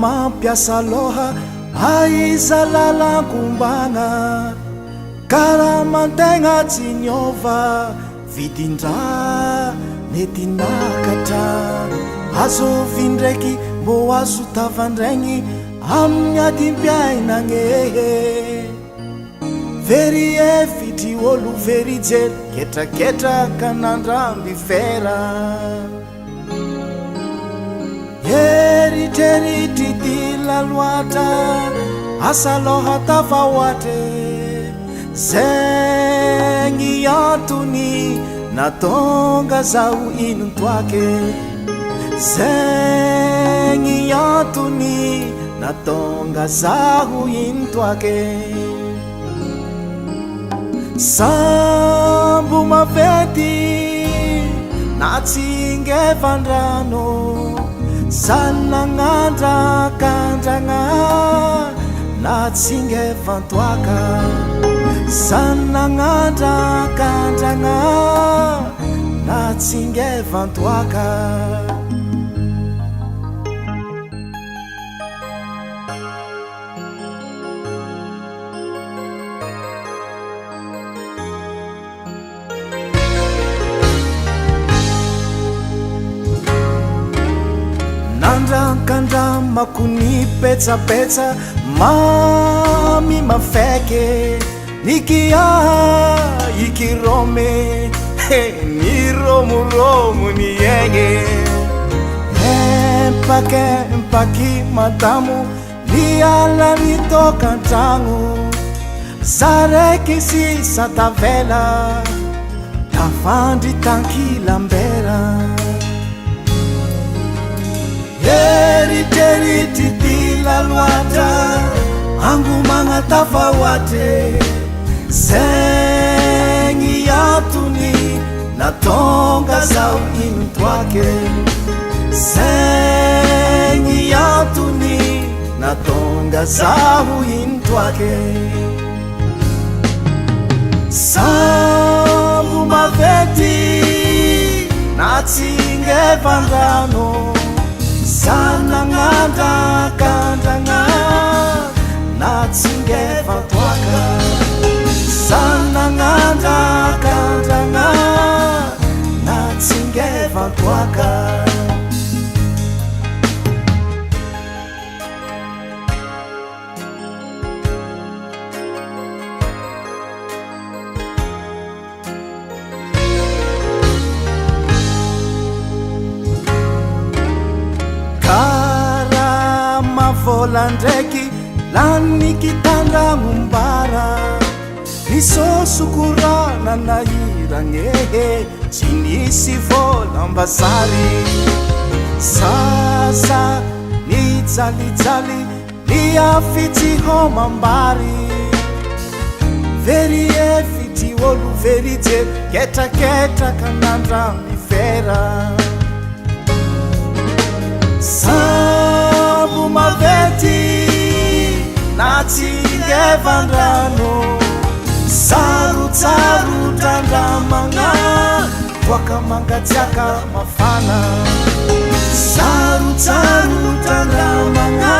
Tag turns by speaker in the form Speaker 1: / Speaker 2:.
Speaker 1: mampiasa loha aiza lalankombana karamantegna tsy niova vidindra mety nakatra azo vindraiky mbô azo tavandraigny amin'ny adim-piainagnehe very efitry olo very jery ketraketraka nandramby fera eritreritry ty laloatra asa loha tafahoatre zegny antony natonga zaho inontoake zegny antony natonga zaho inontoake sambo mavety na tsingevandrano sannagnandrakandragna na tsingevantoaka sannagnandrakandragna na tsingevantoaka nandrakandramako ny petsapetsa mami mafeke nikia ikirome ni romuromu ni yenge empaki madamu liala nitoka ntragno zareky sisa tavela tafandry tankilambera eritreritry ty laloatra angomagna tafahoatre zegny antony natonga zaho inontoake zegny antony natonga zaho inontoake sambo mavety na tsingevandrano sannagnandrakandragna na tsingevantoaka sannagnandrakandragna na tsingevantoaka volandraiky laniky tandragnombara nisosokorana nahiragnehe tsy nisy volambazary sasa nijalijaly niafitsy homambary very efitry olo very jery ketraketraka nandramy fera sambo mavety na tsingevandrano sarotsarotrandramagna toaka mangatsiaka mafana sarotsarotrandramagna